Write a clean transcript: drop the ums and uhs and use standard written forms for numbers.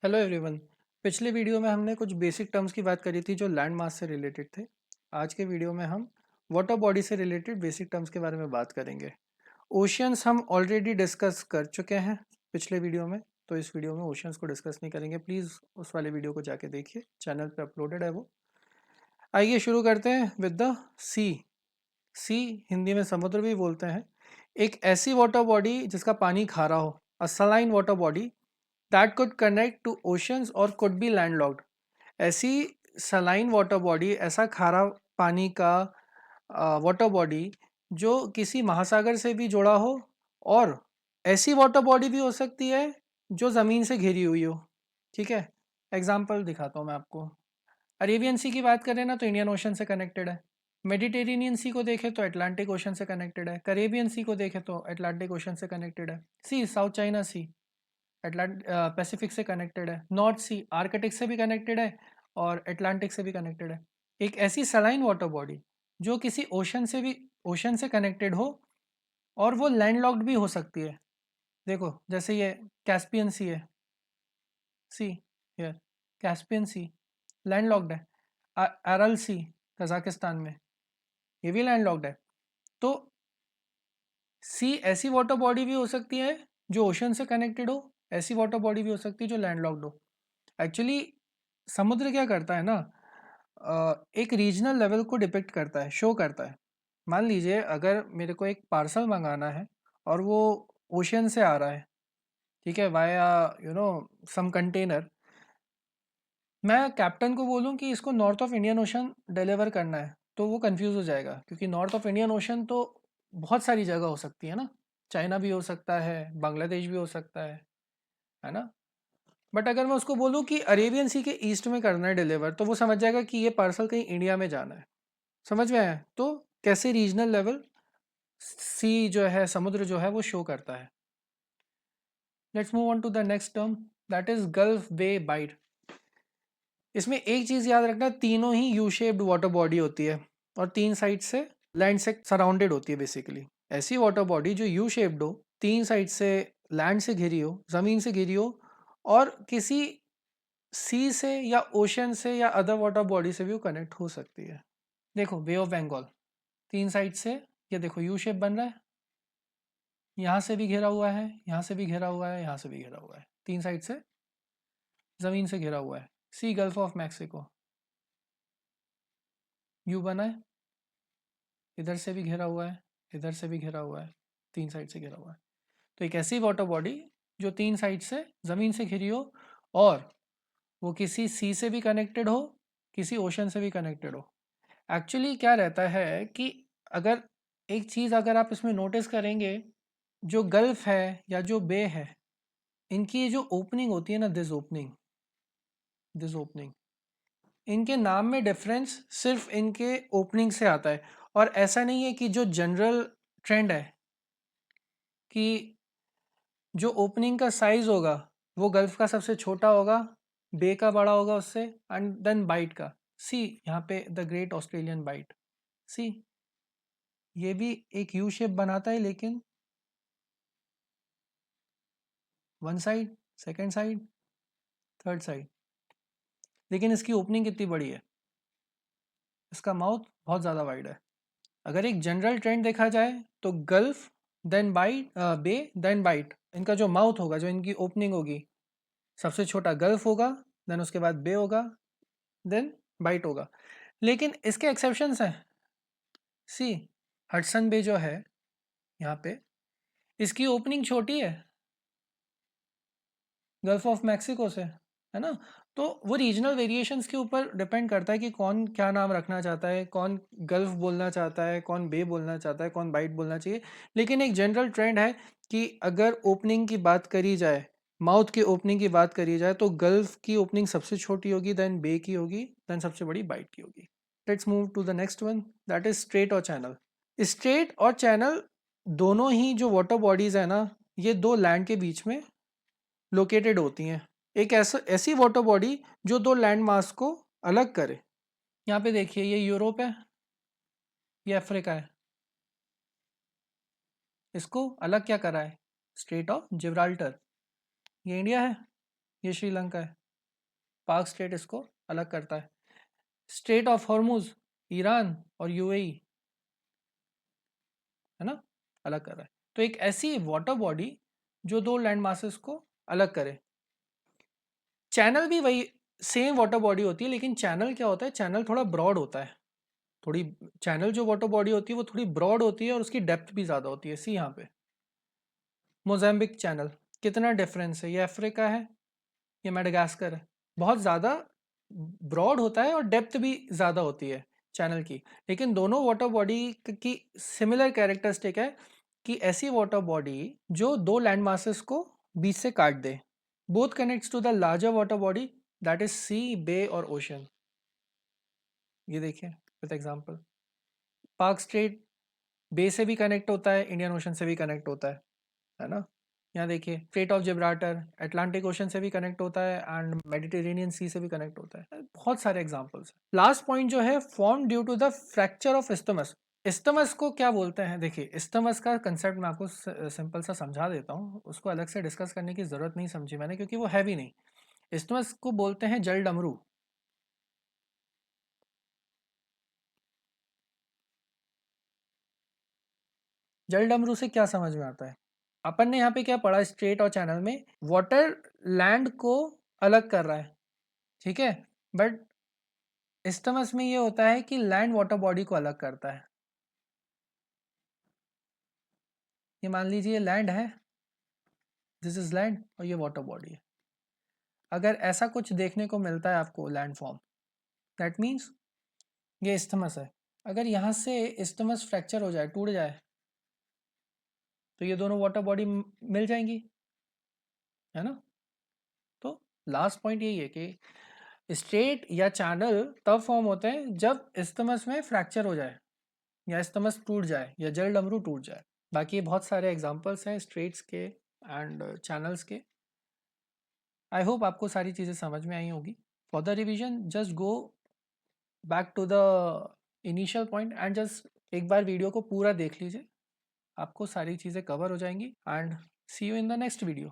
Hello everyone. पिछले video में हमने कुछ बेसिक टर्म्स की बात करी थी जो लैंड मास से रिलेटेड थे। आज के वीडियो में हम वाटर बॉडी से रिलेटेड बेसिक टर्म्स के बारे में बात करेंगे। ओशियंस हम ऑलरेडी डिस्कस कर चुके हैं पिछले वीडियो में, तो इस वीडियो में ओशियंस को डिस्कस नहीं करेंगे। प्लीज़ उस वाले वीडियो को जाके देखिए, चैनल पे अपलोडेड है वो। आइए शुरू करते हैं विद द सी। सी हिंदी में समुद्र भी बोलते हैं। एक ऐसी वाटर बॉडी जिसका पानी खारा हो, a saline water body that could connect to oceans और कुड बी लैंडलॉक्ड। ऐसी सलाइन वाटर बॉडी, ऐसा खारा पानी का वाटर बॉडी जो किसी महासागर से भी जुड़ा हो, और ऐसी वाटर बॉडी भी हो सकती है जो ज़मीन से घिरी हुई हो। ठीक है, एग्जाम्पल दिखाता हूँ मैं आपको। अरेबियन सी की बात करें ना तो इंडियन ओशन से कनेक्टेड है। मेडिटेरेनियन सी को देखें तो अटलांटिक ओशन से कनेक्टेड है। कैरेबियन सी को देखें तो अटलांटिक ओशन से कनेक्टेड है। सी साउथ चाइना सी पैसिफिक से कनेक्टेड है। नॉर्थ सी आर्कटिक से भी कनेक्टेड है और अटलांटिक से भी कनेक्टेड है। एक ऐसी सलाइन वाटर बॉडी जो किसी ओशन से कनेक्टेड हो और वो लैंडलॉक्ड भी हो सकती है। देखो जैसे ये कैस्पियन सी है, see here Caspian Sea landlocked है। अरल सी कजाकिस्तान में, ये भी लैंडलॉक्ड है। तो सी ऐसी वाटर बॉडी भी हो सकती है जो ओशन से कनेक्टेड हो, ऐसी वाटर बॉडी भी हो सकती है जो लैंडलॉक्ड हो। एक्चुअली समुद्र क्या करता है ना, एक रीजनल लेवल को डिपिक्ट करता है, शो करता है। मान लीजिए अगर मेरे को एक पार्सल मंगाना है और वो ओशियन से आ रहा है, ठीक है, वाया सम कंटेनर। मैं कैप्टन को बोलूँ कि इसको north of Indian ocean deliver करना है तो वो कंफ्यूज हो जाएगा, क्योंकि नॉर्थ ऑफ इंडियन ओशन तो बहुत सारी जगह हो सकती है ना। चाइना भी हो सकता है, बांग्लादेश भी हो सकता है ना। बट अगर मैं उसको बोलूँ कि अरेबियन सी के ईस्ट में करना है डिलीवर, तो वो समझ जाएगा कि ये पार्सल कहीं इंडिया में जाना है। समझ में आया? तो कैसे रीजनल लेवल सी जो है, समुद्र जो है वो शो करता है। Let's move on to the next term, that is gulf bay bight. इसमें एक चीज याद रखना, तीनों ही यू शेप्ड वाटर बॉडी होती है और तीन साइड से लैंड से सराउंडेड होती है बेसिकली। ऐसी वाटर बॉडी जो यू शेप्ड हो, तीन साइड से लैंड से घिरी हो, जमीन से घिरी हो, और किसी सी से या ओशन से या अदर वाटर बॉडी से भी वो कनेक्ट हो सकती है। देखो बे ऑफ बंगाल, तीन साइड से ये देखो यू शेप बन रहा है, यहाँ से भी घिरा हुआ है, यहाँ से भी घिरा हुआ है, यहाँ से भी घिरा हुआ है, तीन साइड से जमीन से घिरा हुआ है। सी गल्फ ऑफ मैक्सिको, यू बना है, इधर से भी घिरा हुआ है, इधर से भी घिरा हुआ है, तीन साइड से घिरा हुआ है। तो एक ऐसी वाटर बॉडी जो तीन साइड से ज़मीन से घिरी हो और वो किसी सी से भी कनेक्टेड हो, किसी ओशन से भी कनेक्टेड हो। एक्चुअली क्या रहता है कि अगर एक चीज़ अगर आप इसमें नोटिस करेंगे, जो गल्फ है या जो बे है, इनकी ये जो ओपनिंग होती है ना, दिस ओपनिंग, इनके नाम में डिफरेंस सिर्फ इनके ओपनिंग से आता है। और ऐसा नहीं है कि जो जनरल ट्रेंड है कि जो ओपनिंग का साइज होगा वो गल्फ का सबसे छोटा होगा, बे का बड़ा होगा उससे, एंड देन बाइट का। सी यहाँ पे द ग्रेट ऑस्ट्रेलियन बाइट, सी ये भी एक यू शेप बनाता है, लेकिन one side, second side, third side, लेकिन इसकी ओपनिंग कितनी बड़ी है, इसका माउथ बहुत ज़्यादा वाइड है। अगर एक जनरल ट्रेंड देखा जाए तो गल्फ, देन बाइट, बे, देन बाइट, इनका जो माउथ होगा, जो इनकी ओपनिंग होगी, सबसे छोटा गल्फ होगा, देन उसके बाद बे होगा, देन बाइट होगा। लेकिन इसके एक्सेप्शंस हैं। सी हडसन बे जो है यहाँ पे, इसकी ओपनिंग छोटी है गल्फ ऑफ मैक्सिको से, है ना। तो वो रीजनल वेरिएशंस के ऊपर डिपेंड करता है कि कौन क्या नाम रखना चाहता है, कौन गल्फ बोलना चाहता है, कौन बे बोलना चाहता है, कौन बाइट बोलना चाहिए। लेकिन एक जनरल ट्रेंड है कि अगर ओपनिंग की बात करी जाए, माउथ की ओपनिंग की बात करी जाए, तो गल्फ की ओपनिंग सबसे छोटी होगी, देन बे की होगी, देन सबसे बड़ी बाइट की होगी। Let's move to the next one, that is strait और चैनल। स्ट्रेट और चैनल दोनों ही जो वाटर बॉडीज है ना, ये दो लैंड के बीच में लोकेटेड होती हैं। एक ऐसी वाटर बॉडी जो दो लैंड मास को अलग करे। यहाँ पे देखिए, ये यूरोप है, ये अफ्रीका है, इसको अलग क्या करा है, स्ट्रेट ऑफ जिब्राल्टर। ये इंडिया है, ये श्रीलंका है, पाक स्ट्रेट इसको अलग करता है। स्ट्रेट ऑफ हॉर्मुज ईरान और यूएई, है ना, अलग कर रहा है। तो एक ऐसी वाटर बॉडी जो दो लैंड मासेस को अलग करे। चैनल भी वही सेम वाटर बॉडी होती है, लेकिन चैनल क्या होता है, चैनल थोड़ा ब्रॉड होता है, थोड़ी चैनल जो वाटर बॉडी होती है वो थोड़ी ब्रॉड होती है और उसकी डेप्थ भी ज़्यादा होती है। सी यहाँ पे मोजाम्बिक चैनल, कितना डिफरेंस है, ये अफ्रीका है, ये मेडागास्कर है। बहुत ज़्यादा ब्रॉड होता है और डेप्थ भी ज़्यादा होती है चैनल की, लेकिन दोनों वाटर बॉडी की सिमिलर कैरेक्टरिस्टिक है कि ऐसी वाटर बॉडी जो दो लैंड मासेस को बीच से काट दे। Both connects to the larger water body that is sea, bay और ओशन। ये देखिए with example, Palk Strait bay से भी कनेक्ट होता है, इंडियन ओशन से भी कनेक्ट होता है ना। यहाँ देखिए straight of Gibraltar Atlantic ocean से भी कनेक्ट होता है एंड मेडिटेरेनियन सी से भी कनेक्ट होता है। बहुत सारे एग्जांपल्स हैं। लास्ट पॉइंट जो है, form due to the fracture of isthmus. Isthmus को क्या बोलते हैं, देखिए इस्थमस का कंसेप्ट मैं आपको सिंपल सा समझा देता हूँ, उसको अलग से डिस्कस करने की जरूरत नहीं समझी मैंने, क्योंकि वो है भी नहीं। इस्थमस को बोलते हैं जल डमरू। जल डमरू से क्या समझ में आता है, अपन ने यहाँ पे क्या पढ़ा, स्ट्रेट और चैनल में वाटर लैंड को अलग कर रहा है, ठीक है, बट इस्थमस में ये होता है कि लैंड वाटर बॉडी को अलग करता है। ये मान लीजिए लैंड है, दिस इज लैंड और ये वाटर बॉडी है। अगर ऐसा कुछ देखने को मिलता है आपको लैंड फॉर्म, दैट मीन्स ये इस्थमस है। अगर यहाँ से इस्थमस फ्रैक्चर हो जाए, टूट जाए, तो ये दोनों वाटर बॉडी मिल जाएंगी, है ना। तो लास्ट पॉइंट यही है कि स्ट्रेट या चैनल तब फॉर्म होते हैं जब इस्थमस में फ्रैक्चर हो जाए या इस्थमस टूट जाए या जल डमरू टूट जाए। बाकी बहुत सारे एग्जांपल्स हैं स्ट्रेट्स के एंड चैनल्स के। आई होप आपको सारी चीज़ें समझ में आई होगी। For the revision just go back to the initial point and just एक बार वीडियो को पूरा देख लीजिए, आपको सारी चीज़ें कवर हो जाएंगी। And see you in the next video.